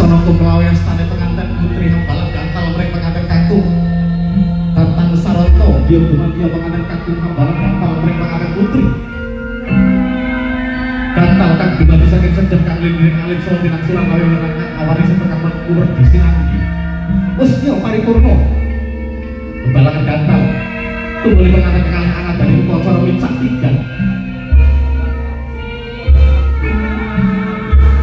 Laksana kumlawe astane penganten putri hambalang gantal mreng penganten kakung Tatan Saranto dia dumadya penganten kakung hambalang gantal mreng penganten putri gantal kang dumadi saking sedhep kang liring alit saha tinang surang lawe lengan awari sepekapan kuwer disinanggi Usnya paripurna bebalangan gantal tumuli penganten kekalih angat dari upacara wincak tiga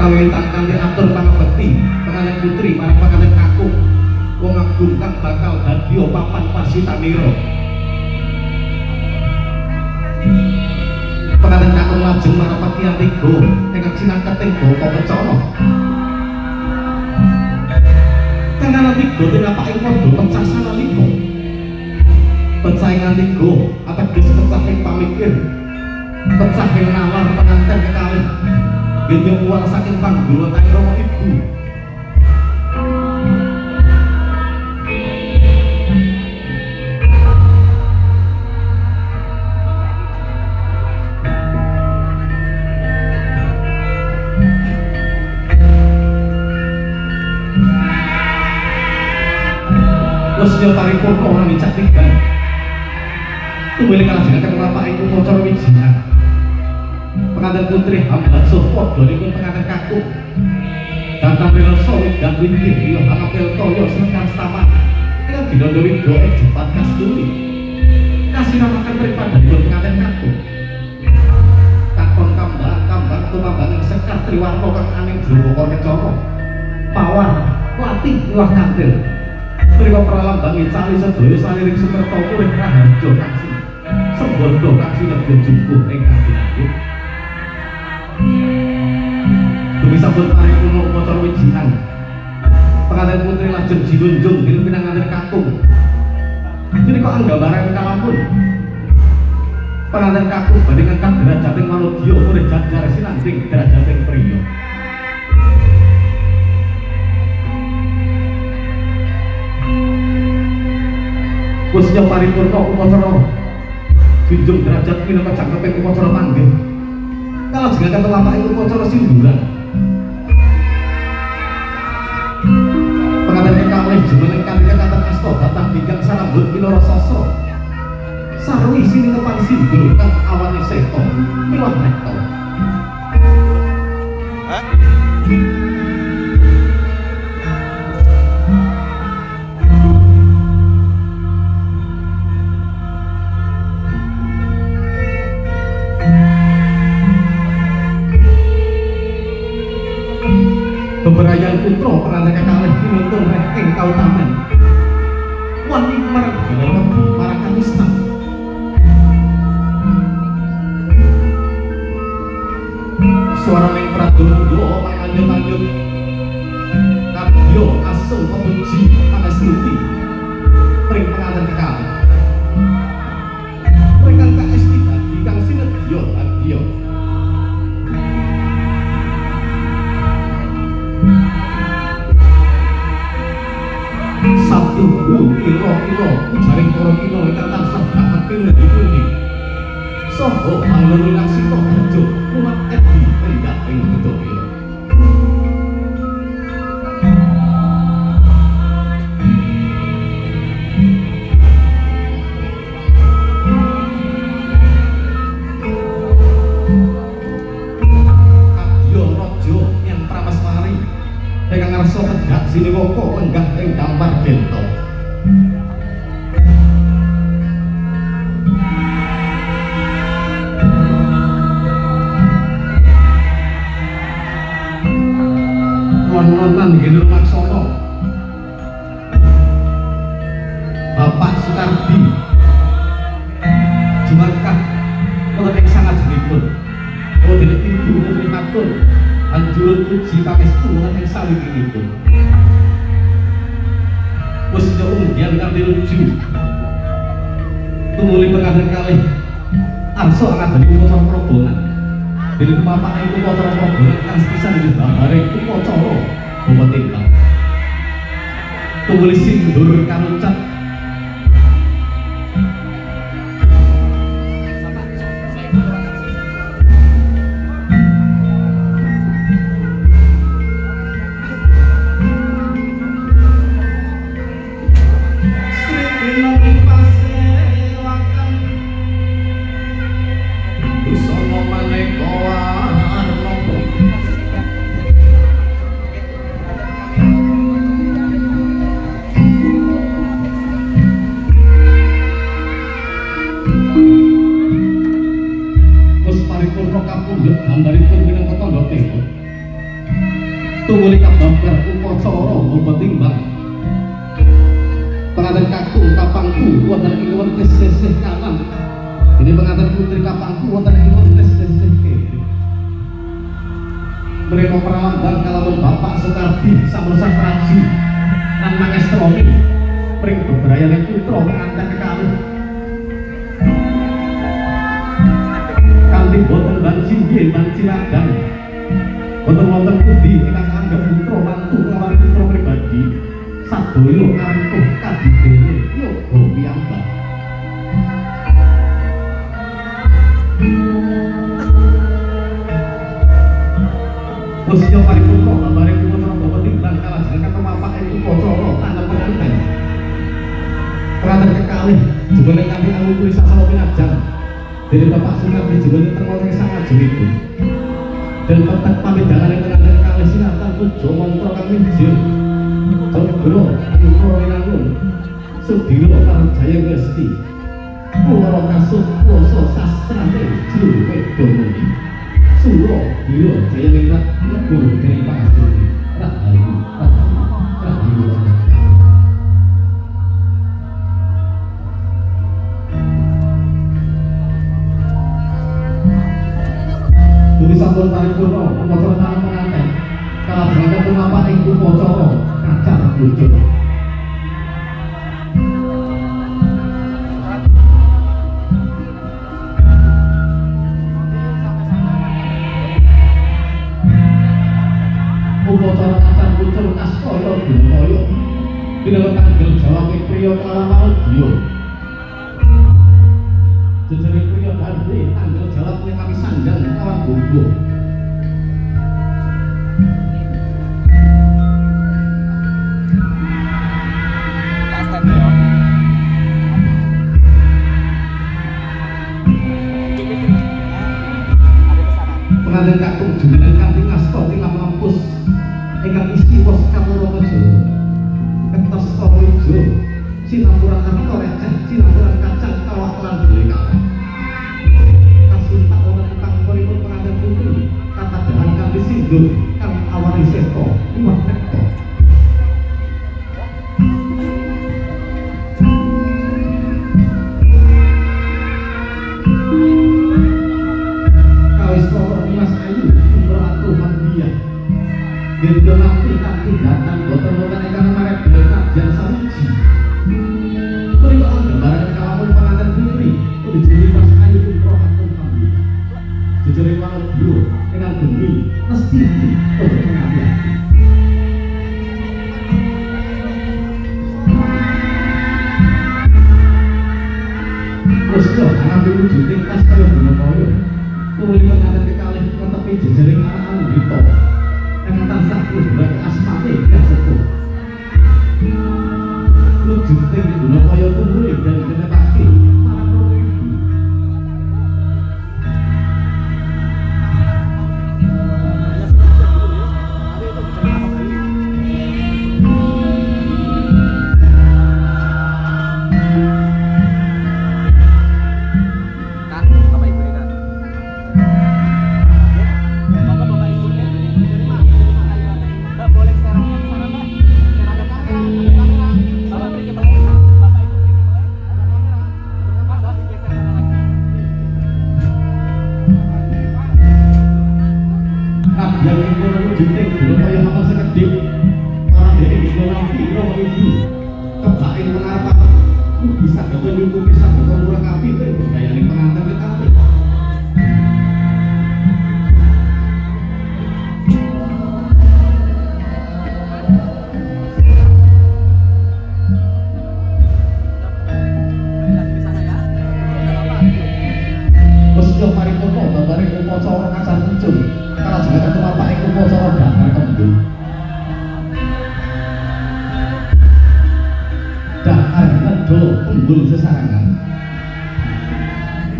kawitan kanthi atur pangabekti penganten putri marang penganten kakung wong agung kang bakal dadi papan pasitanira penganten kakung lajeng marang Pakyan Tiga ingkang sinangketing Bapa Kencana kanganan tiga tinapaking padha pecah sanalika pecahingan tiga ateges pecahing pamikir pecahing nalar penganten kekalih genyong uang saking panggula tang Rama Ibu Wasya paripurna ora micak tiga tumili kalajengaken lapaking upacara wijian penganten putri hamba sopo dipun penganten kakung datang relasa widang windir ya angapel toya seneng staman ingkang dinanda widha jepat kasturi kasinamaken pripadhanipun penganten kakung kakon kambang tumambang sekar triwarna kang aning Bapa Kencana pawar latih miwah kantil mriku pralambangi cali sedaya saliring sumerta urip raharja kaksi sembodo kaksi negara jumbuh ingkang dinanggih demi sampun paripurna upacara wijian penganten putri lajeng jinunjung dening pinanganten kakung menika anggambaran kalampun penganten kakung badhe ngangkat derajating manungsa urip jajar sinanding derajating priya Wasya paripurna upacara junjung derajat minangka jangkeping upacara manggih kalajengaken telampaking upacara sinduran penganten kekalih jumeneng kanthi kekaten asta batang bingkang sarambut pinara sasra sarwi siningepan sindur kang awane seta miwah nekta Beberayang putra penganten kekalih pinuntun reh ing kautaman wani marang marang kanistan swaraning pradonga manganyut-anyut kadya asung pepuji pangastuti pring penganten kekalih pring kaesti dadi kang sinedya adya sabtu ilo jaring para kina ingkang tansah kaping pundi saha panglululang sita harja umat edi pendak ing bedaya kadya raja yang prameswari ingkang ngarsa tegak siniwaka lenggah ing dampar benta lan Ginur Maksana Bapak Sukardi jumarkah wonten ing sangajengipun dene ibu putri matur anjuran puji pangestu wonten ing salibipun Wasya unggian kanthi lucu tumuli penganten kalih arsa ngadani upacara probonan dene papaning upacara probonan kang sepisan ing babaring upacara Bapa Timbang tumuli sindur karucat tumuli kababar upacara apa timbang pengantin kakung kapangku wonten ing wentes sisih kanan ini pengantin putri kapangku wonten ing wentes sisih kiri menika pralambang kalamun Bapak Soekardi sampun satraji lan mangestroni pring bebrayane putra pengantin kekalih kanthi boten banci nggih banci ladang boten wonten pundi ingkang anggap putra mantu lawan putra pribadi sadaya karantuh kadidene yoga piyambak Usya paripurna gambaring putra Bapak timbang kalajengan kemapak ing upacara tandang penganten penganten kekalih jebule kanthi alukuri sasana pinajang dari Bapak Soekardi jebule tengok ing sangajengipun dan petak pamidangan penganten kalih sinartan puja mantra kami jil Jogro Yukro Winangun Sudiro Parjaya Ngesti Pura Kasut Puasa Sastrane Juru Wedomugi Suro Biro Jaya Ningrat Guru dari Pak Asuri Rahayu Duli sampun paripurna upacara tanah penganten kalajengan tumapak ing upacara kacar bujuk upacara kacar bujuk kastoyo bumoyo dinamai tanggal jawab priya kelawan dia jejere priya bandhe tanggal jawabnya kami sandang kawan bobo pengantin kakung jumeneng kanthi ngasta tilam lampus ingkang istiwa Kamara Reja Ketos Ijo sinampuran arta receh sinampuran kacang kawat lan beli kawat kasuntak wonten ingkang puripun pengantin putri katadahan kanthi sindur kang awani seta liwat nekta Dirjo nanti kanthi datang boten wonten ingkang marep kajian sawiji. Menika gambaran kalamun pengantin putri dijuli Mas Ayu putra kakung kami. Jejere wanodya ingkang gemi mesti tur ngati. Mesti ana wujuding tas kaya Bhumapaya. Tumuli pengantin kekalih netepi jejering anak Andita. Yang tansah berarti asmane yang sepuh wujuding Bhumapaya tumuli dan genepake para para ibu unggul sesarangan.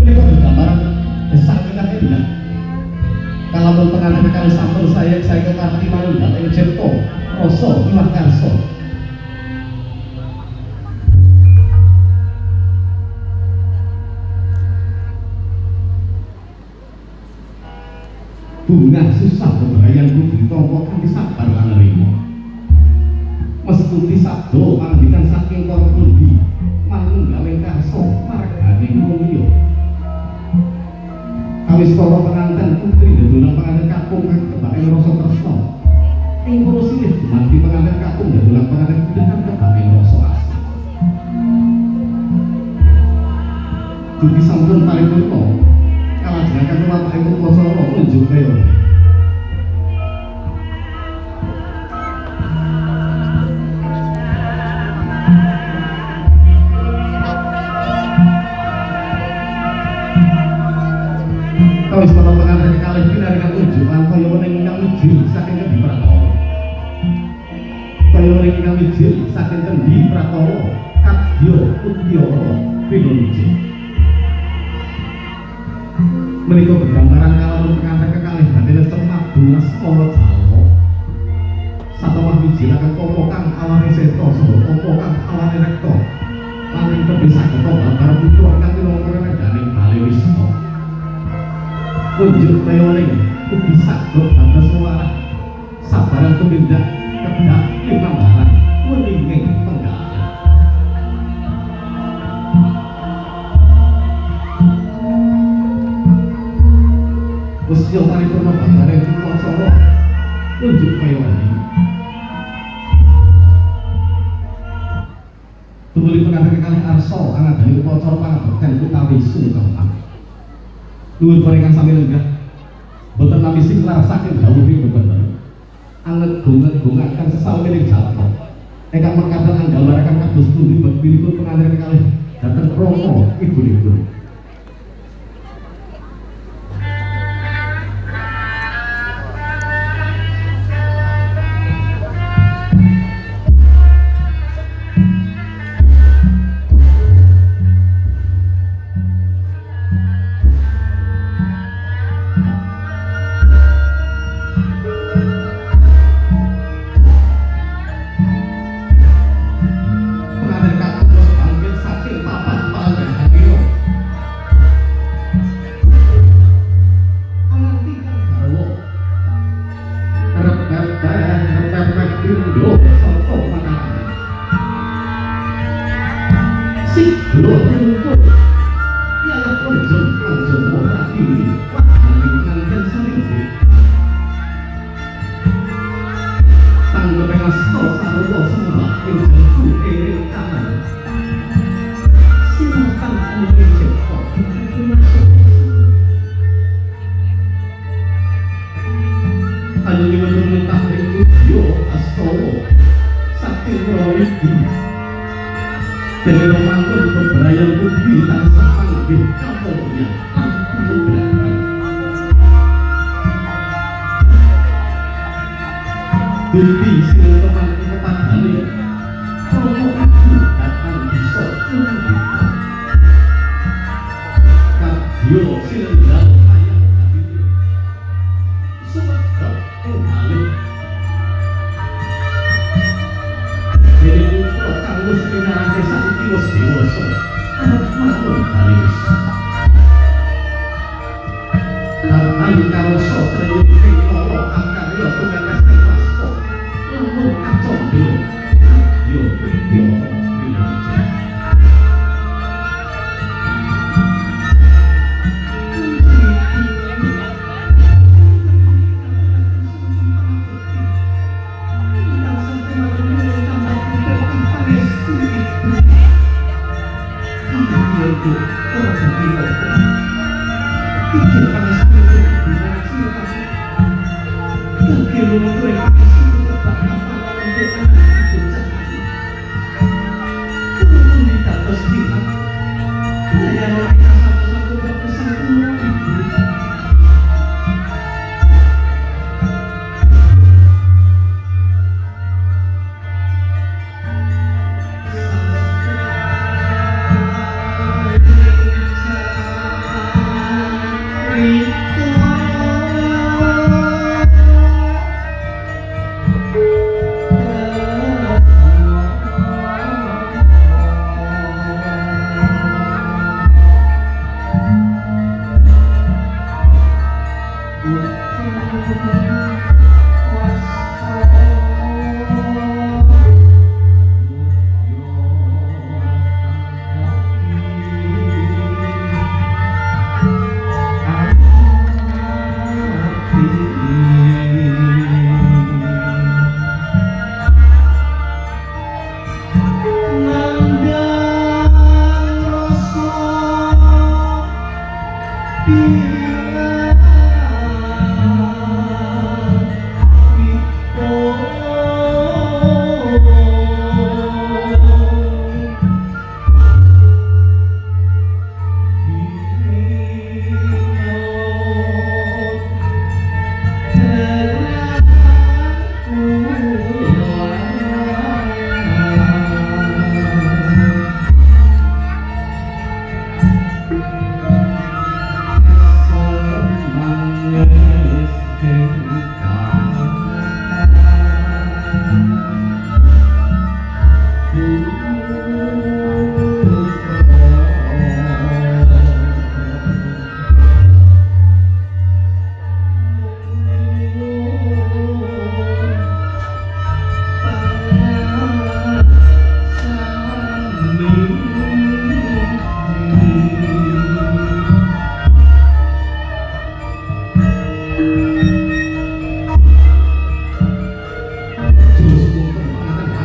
Menika gambaran kesakitan bilang. Kalau pengantin kali sampun saya kekarti manunggal ing cipta rasa liwat karsa. Bunga susah berbahaya Yayan Budi Tompo kanthi sabar lan nrimo. Mestuti sabda pangandikan saking para pundi manunggawe karsa margane mulya. Kawis para penganten putri dedolan penganten kakung kang tebake rasa tresna. Ing para silih dumanti penganten kakung dedolan penganten putri kang tebake rasa asih. Dugi sampun paripurna kalajengaken wapahipun Pacara nunjuk kaya kawis para penganten kalih pinaringan unjukan kaya wening ingkang wijil saking Kendi Pratawa. Kaya wening ingkang wijil saking Kendi Pratawa Kadya Utyara Pinunjik. Menika begambaran kalamun penganten kekalih badhe cemak bungas kala jalma. Satemah wijilaken tapa kang awane seta saha tapa kang awane rekta. Lan ing tebih sageta babar putra kanthi nomor reganing Bali Wisma. Unjuk teoning ugi saged dados suara sabarang tumindak kedah limambaran weninging penggalan. Gusti paripurna babareng Pacara unjuk teoning tumuli penganten kalih arsa angadani Pacara pangabekten utawi sungkeman. Nuwun paringan sami lenggah boten nami siklar saking dawuhing bener anget-gungaken sesawining jalma ingkang mekaten anggambaraken kados pundi baktilipun penganten kalih dhateng Rama ibunipun.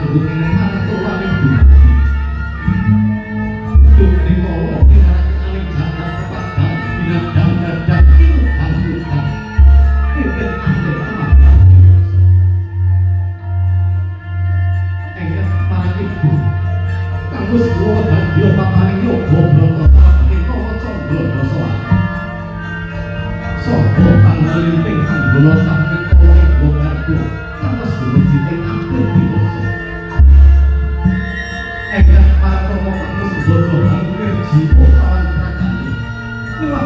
kanggo kene marang tuwa ning dumadi. Dukne kala pinarake aling jagat kepadang binatang dadak ilham-ilham. Pimpin ande amat. Engkang marang ibu. Kanggo seluruh bagya papaning yoga brata saking kawa candra dasa. Sopo kang ngelinting anggone saking kawa ibu garpu. Terus berjiting akhir diwasa. Engkang para promo kanggo sedoyo angger jiwa kawan prakane. Liwat